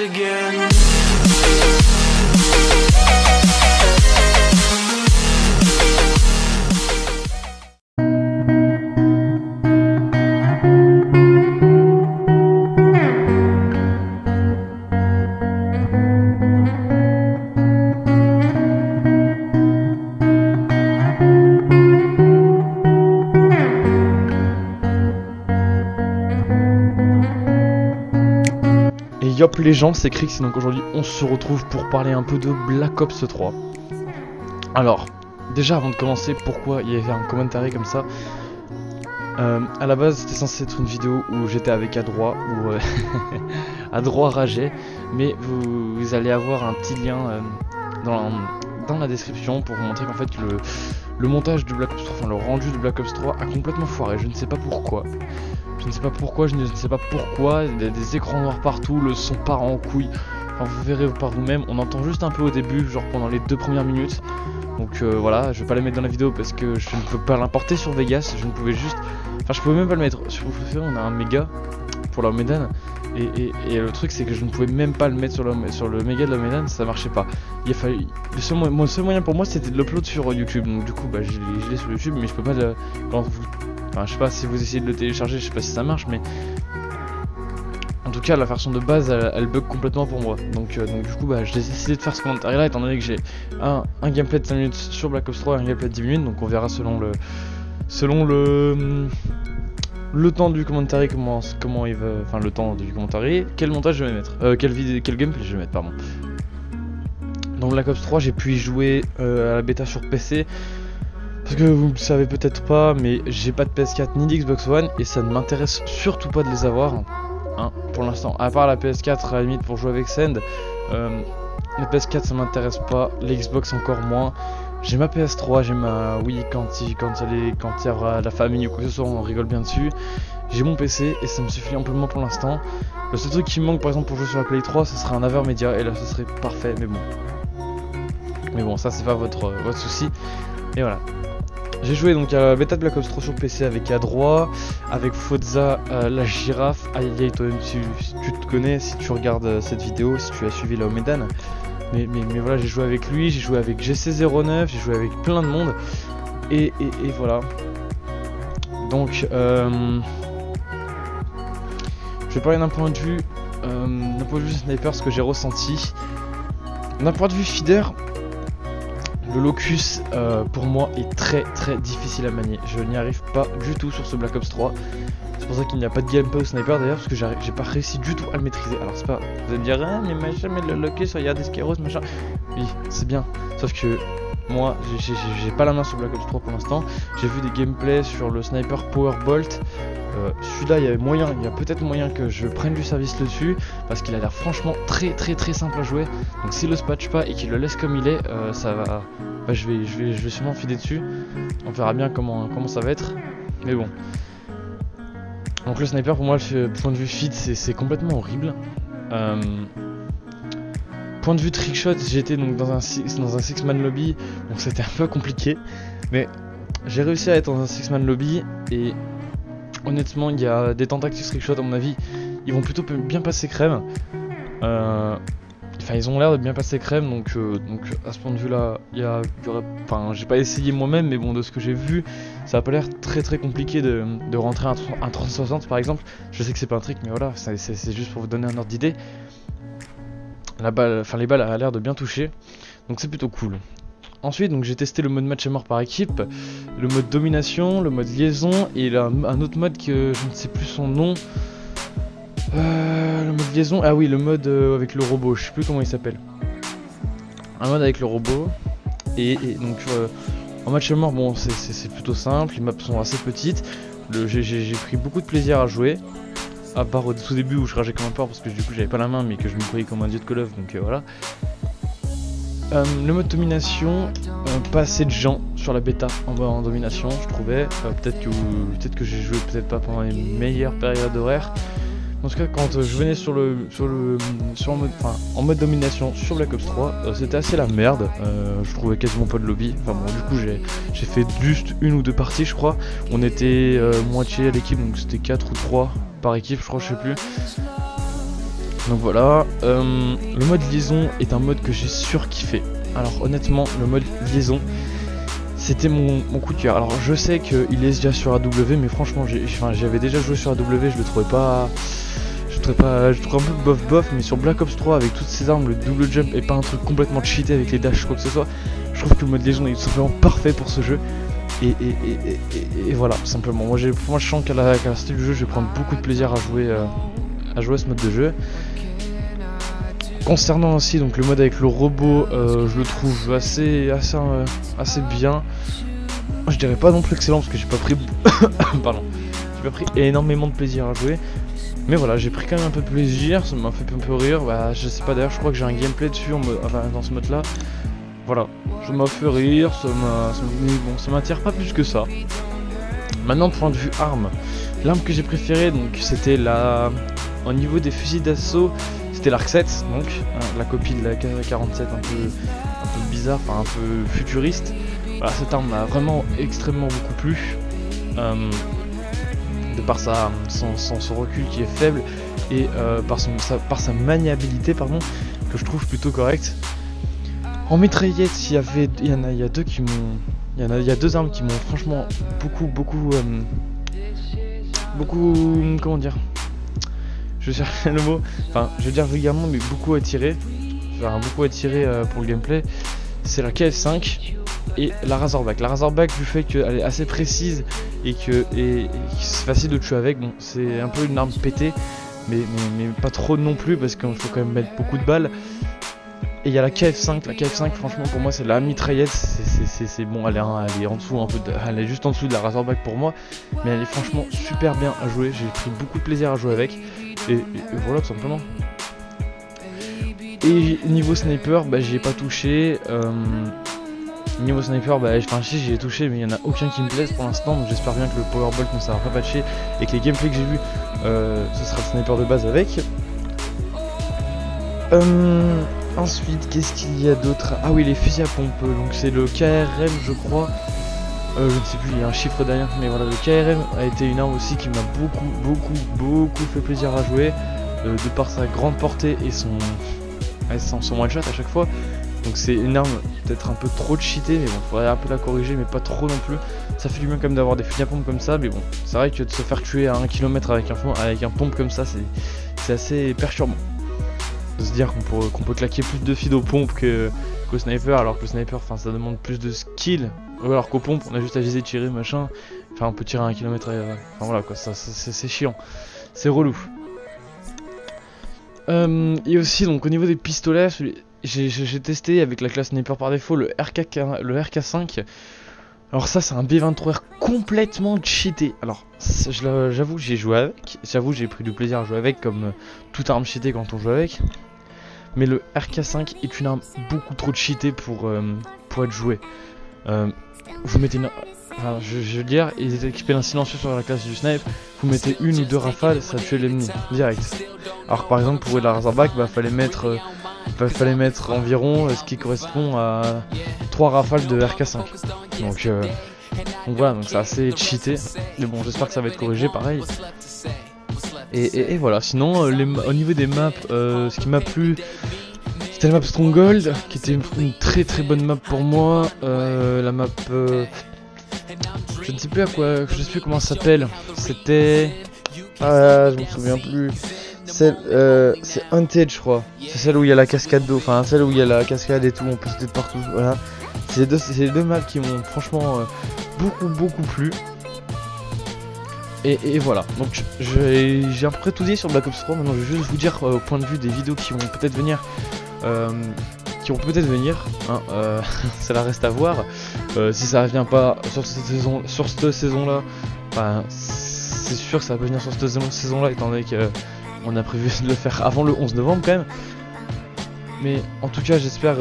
again. Yop les gens, c'est Krix et donc aujourd'hui on se retrouve pour parler un peu de Black Ops 3. Alors, déjà avant de commencer, pourquoi il y avait un commentary comme ça? À la base c'était censé être une vidéo où j'étais avec Adroit ou Adroit rageait, mais vous allez avoir un petit lien dans la description pour vous montrer qu'en fait le montage du Black Ops 3, enfin le rendu du Black Ops 3 a complètement foiré, je ne sais pas pourquoi. Je ne sais pas pourquoi, il y a des écrans noirs partout, le son part en couille. Enfin, vous verrez par vous-même, on entend juste un peu au début, genre pendant les 2 premières minutes. Donc voilà, je vais pas les mettre dans la vidéo parce que je ne peux pas l'importer sur Vegas, je ne pouvais juste... Enfin, je pouvais même pas le mettre. Sur on a un méga pour la Medan. Et le truc c'est que je ne pouvais même pas le mettre sur le méga de la Medan, ça marchait pas. Il a fallu... Mon seul moyen pour moi c'était de l'upload sur YouTube. Donc du coup, bah, je l'ai sur YouTube, mais je peux pas le... Enfin, je sais pas si vous essayez de le télécharger, je sais pas si ça marche, mais en tout cas la version de base elle bug complètement pour moi. Donc du coup bah, j'ai décidé de faire ce commentaire là étant donné que j'ai un gameplay de 5 minutes sur Black Ops 3 et un gameplay de 10 minutes. Donc on verra selon le temps du commentary comment il va, enfin le temps du commentary, quel montage je vais mettre, quel gameplay je vais mettre, pardon. Donc Black Ops 3 j'ai pu y jouer à la bêta sur PC. Parce que vous le savez peut-être pas, mais j'ai pas de PS4 ni d'Xbox One et ça ne m'intéresse surtout pas de les avoir, hein, pour l'instant. À part la PS4 à la limite pour jouer avec Send, la PS4 ça m'intéresse pas, l'Xbox encore moins. J'ai ma PS3, j'ai ma Wii quand il y aura la famille ou quoi que ce soit, on rigole bien dessus. J'ai mon PC et ça me suffit amplement pour l'instant. Le seul truc qui me manque par exemple pour jouer sur la Play 3, ce serait un Avermedia et là ce serait parfait, mais bon ça c'est pas votre souci. Et voilà. J'ai joué donc à la bêta de Black Ops 3 sur PC avec Adroit, avec Fozza, la girafe. Aïe toi-même si tu te connais, si tu regardes cette vidéo, si tu as suivi la Omedan. Mais voilà, j'ai joué avec lui, j'ai joué avec GC09, j'ai joué avec plein de monde. Et voilà. Donc je vais parler d'un point de vue sniper, ce que j'ai ressenti. D'un point de vue feeder, le locus pour moi est très difficile à manier. Je n'y arrive pas du tout sur ce Black Ops 3. C'est pour ça qu'il n'y a pas de gameplay au sniper d'ailleurs, parce que j'ai pas réussi du tout à le maîtriser. Alors c'est pas... Vous allez me dire, ah mais machin, mais le locus, regarde des Skyros, machin. Oui, c'est bien. Sauf que moi, j'ai pas la main sur Black Ops 3 pour l'instant. J'ai vu des gameplays sur le sniper Powerbolt. Celui-là, il y a peut-être moyen que je prenne du service dessus, parce qu'il a l'air franchement très simple à jouer. Donc s'il le spatch pas et qu'il le laisse comme il est, ça va... Bah, je vais sûrement filer dessus. On verra bien comment ça va être. Mais bon. Donc le sniper pour moi, le point de vue feed, c'est complètement horrible. Point de vue trickshot, j'étais donc dans un 6-man lobby, donc c'était un peu compliqué. Mais j'ai réussi à être dans un 6-man lobby et... Honnêtement, il y a des tentacles trickshot à mon avis, ils vont plutôt bien passer crème. Enfin, ils ont l'air de bien passer crème, donc à ce point de vue-là, il y aurait... Enfin, j'ai pas essayé moi-même, mais bon, de ce que j'ai vu, ça a pas l'air très compliqué de rentrer un 30-60 par exemple. Je sais que c'est pas un trick, mais voilà, c'est juste pour vous donner un ordre d'idée. La balle, enfin les balles a l'air de bien toucher, donc c'est plutôt cool. Ensuite, donc j'ai testé le mode match et mort par équipe, le mode domination, le mode liaison et un autre mode que je ne sais plus son nom. Le mode liaison, ah oui, le mode avec le robot, je sais plus comment il s'appelle. Un mode avec le robot. Et donc en match et mort, bon, c'est plutôt simple, les maps sont assez petites. J'ai pris beaucoup de plaisir à jouer. À part au tout début où je rageais comme un porc parce que du coup j'avais pas la main mais que je me croyais comme un dieu de Call of, donc voilà. Le mode domination, pas assez de gens sur la bêta en domination, je trouvais. Peut-être que j'ai joué peut-être pas pendant les meilleures périodes horaires. En tout cas, quand je venais en mode domination sur Black Ops 3, c'était assez la merde. Je trouvais quasiment pas de lobby. Enfin bon, du coup j'ai fait juste 1 ou 2 parties, je crois. On était moitié à l'équipe, donc c'était 4 ou 3 par équipe, je crois, je sais plus. Donc voilà, le mode liaison est un mode que j'ai surkiffé. Alors honnêtement, le mode liaison, c'était mon coup de cœur. Alors je sais qu'il est déjà sur AW, mais franchement, j'avais déjà joué sur AW, je le trouvais pas... Je trouve un peu bof, mais sur Black Ops 3 avec toutes ces armes, le double jump et pas un truc complètement cheaté avec les dash quoi que ce soit, je trouve que le mode Légion est tout simplement parfait pour ce jeu. Et voilà, simplement. Moi je sens qu'à la sortie du jeu, je vais prendre beaucoup de plaisir à jouer à ce mode de jeu. Concernant aussi donc le mode avec le robot, je le trouve assez bien. Je dirais pas non plus excellent parce que j'ai pas pris pardon, j'ai pas pris énormément de plaisir à jouer. Mais voilà, j'ai pris quand même un peu de plaisir, ça m'a fait un peu rire. Bah, je sais pas, d'ailleurs, je crois que j'ai un gameplay dessus dans ce mode là. Voilà, ça m'a fait rire, mais bon, ça m'attire pas plus que ça. Maintenant, point de vue arme, l'arme que j'ai préférée, donc c'était au niveau des fusils d'assaut, c'était l'Arc 7, donc la copie de la K47 un peu bizarre, enfin un peu futuriste. Voilà, cette arme m'a vraiment extrêmement beaucoup plu. De par son recul qui est faible et par sa maniabilité pardon, que je trouve plutôt correcte. En mitraillette, il y a deux armes qui m'ont franchement beaucoup comment dire, je vais chercher le mot, enfin je veux dire vulgairement, mais beaucoup attiré, pour le gameplay. C'est la KF5 et la Razorback. La Razorback, du fait qu'elle est assez précise et que c'est facile de tuer avec, bon, c'est un peu une arme pétée, mais pas trop non plus parce qu'il faut quand même mettre beaucoup de balles. Et il y a la KF5. La KF5, franchement, pour moi, c'est la mitraillette. C'est bon, elle est en dessous un peu, elle est juste en dessous de la Razorback pour moi, mais elle est franchement super bien à jouer. J'ai pris beaucoup de plaisir à jouer avec, et voilà tout simplement. Et niveau sniper, bah j'y ai pas touché. Niveau sniper, bah si j'y ai touché, mais il n'y en a aucun qui me plaise pour l'instant, donc j'espère bien que le Powerbolt ne sera pas patché et que les gameplays que j'ai vus, ce sera le sniper de base avec. Ensuite, qu'est-ce qu'il y a d'autre? Ah oui, les fusils à pompe, donc c'est le KRM je crois. Je ne sais plus, il y a un chiffre derrière, mais voilà, le KRM a été une arme aussi qui m'a beaucoup fait plaisir à jouer, de par sa grande portée et son one shot à chaque fois. Donc c'est une arme peut-être un peu trop cheatée, mais bon, faudrait un peu la corriger, mais pas trop non plus. Ça fait du bien quand même d'avoir des fusils à pompe comme ça, mais bon, c'est vrai que de se faire tuer à 1 km avec un pompe comme ça, c'est assez perturbant. De se dire qu'on peut claquer plus de feed aux pompes qu'au sniper, alors que le sniper, enfin, ça demande plus de skill. Ou alors qu'aux pompes, on a juste à viser, tirer, machin. Enfin, on peut tirer à 1 km, enfin voilà quoi, ça c'est chiant, c'est relou. Et aussi, donc au niveau des pistolets, j'ai testé avec la classe sniper par défaut le RK5. Alors ça, c'est un B23R complètement cheaté. Alors j'avoue que j'ai joué avec, j'avoue j'ai pris du plaisir à jouer avec, comme toute arme cheatée quand on joue avec. Mais le RK5 est une arme beaucoup trop cheatée pour être jouée. Vous mettez une... Enfin, je veux dire, il est équipé d'un silencieux sur la classe du snipe. Vous mettez 1 ou 2 rafales, ça tue l'ennemi direct. Alors que par exemple pour la Razorback, fallait mettre environ ce qui correspond à 3 rafales de RK5. Donc voilà, donc c'est assez cheaté. Mais bon, j'espère que ça va être corrigé pareil. Et voilà, sinon au niveau des maps, ce qui m'a plu, c'était la map Stronghold, qui était une très bonne map pour moi. La map... je ne sais plus comment ça s'appelle. C'était... je me souviens plus. C'est Hunted, je crois. C'est celle où il y a la cascade d'eau. Enfin, celle où il y a la cascade et tout, on peut se de partout. Voilà. C'est les deux maps qui m'ont franchement beaucoup plu. Et voilà. Donc, j'ai à peu près tout dit sur Black Ops 3. Maintenant, je vais juste vous dire au point de vue des vidéos qui vont peut-être venir. Ça reste à voir. Si ça revient pas sur cette saison-là, c'est sûr que ça va venir sur cette saison-là, étant donné que on a prévu de le faire avant le 11 novembre quand même. Mais en tout cas, j'espère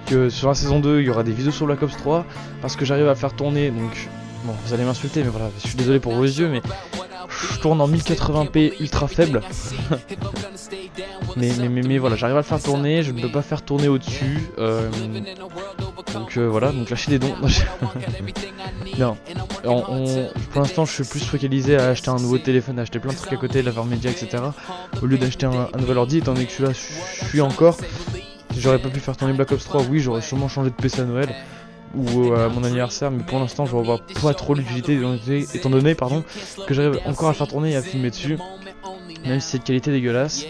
que sur la saison 2, il y aura des vidéos sur Black Ops 3, parce que j'arrive à faire tourner. Donc, bon, vous allez m'insulter, mais voilà, je suis désolé pour vos yeux, mais je tourne en 1080p ultra faible. mais voilà, j'arrive à le faire tourner, je ne peux pas faire tourner au-dessus. Donc voilà, donc lâchez des dons. Non, pour l'instant je suis plus focalisé à acheter un nouveau téléphone, à acheter plein de trucs à côté, l'avoir média, etc. Au lieu d'acheter un nouvel ordi, étant donné que celui-là je suis encore. Si j'aurais pas pu faire tourner Black Ops 3, oui j'aurais sûrement changé de PC à Noël ou à mon anniversaire, mais pour l'instant je vois pas trop l'utilité étant donné que j'arrive encore à le faire tourner et à filmer dessus, même si c'est de qualité dégueulasse.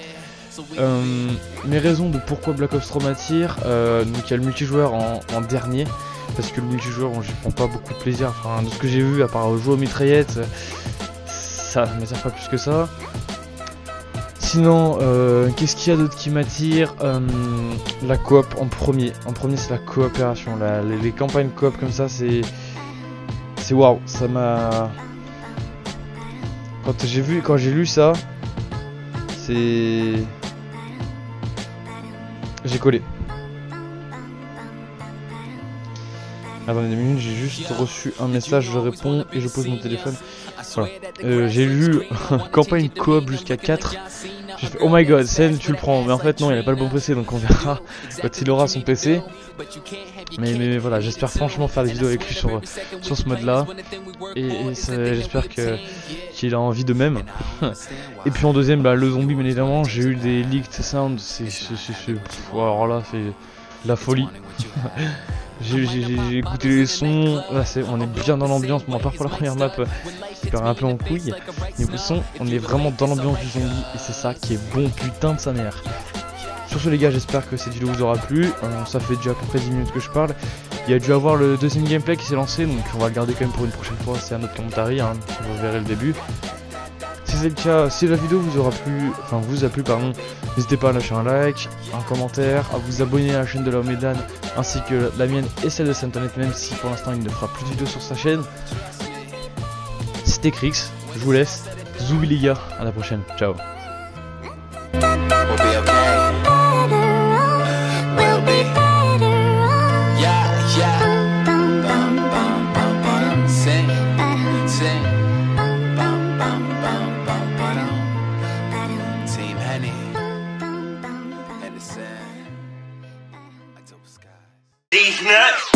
Mes raisons de pourquoi Black Ops 3 m'attire, donc il y a le multijoueur en dernier, parce que le multijoueur j'y prends pas beaucoup de plaisir, enfin de ce que j'ai vu à part jouer aux mitraillettes, ça m'attire pas plus que ça. Sinon, qu'est-ce qu'il y a d'autre qui m'attire? La coop en premier c'est la coopération, les campagnes coop comme ça c'est waouh, ça m'a... Quand j'ai lu ça, j'ai collé. Attendez 2 minutes, j'ai juste reçu un message, je réponds et je pose mon téléphone. Voilà. J'ai lu campagne coop jusqu'à 4. J'ai fait oh my god, Sen tu le prends. Mais en fait non, il a pas le bon PC, donc on verra quand il aura son PC. Mais voilà, j'espère franchement faire des vidéos avec lui sur ce mode là. Et j'espère qu'il a envie de même. Et puis en deuxième, bah, le zombie, bien évidemment, j'ai eu des leaked sounds. Alors là, c'est la folie. J'ai écouté les sons, là on est bien dans l'ambiance, bon à part pour la première map qui part un peu en couille, mais le son, on est vraiment dans l'ambiance du zombie et c'est ça qui est bon putain de sa mère. Sur ce les gars, j'espère que cette vidéo vous aura plu, ça fait déjà à peu près 10 minutes que je parle, il y a dû avoir le deuxième gameplay qui s'est lancé, donc on va le garder quand même pour une prochaine fois, c'est un autre commentaire, hein, vous verrez le début. Si c'est le cas, si la vidéo vous a plu, n'hésitez pas à lâcher un like, un commentaire, à vous abonner à la chaîne de l'Homme et Dan, ainsi que la mienne et celle de Santonet, même si pour l'instant il ne fera plus de vidéos sur sa chaîne. C'était Crix, je vous laisse, zoubi les gars, à la prochaine, ciao. These nuts.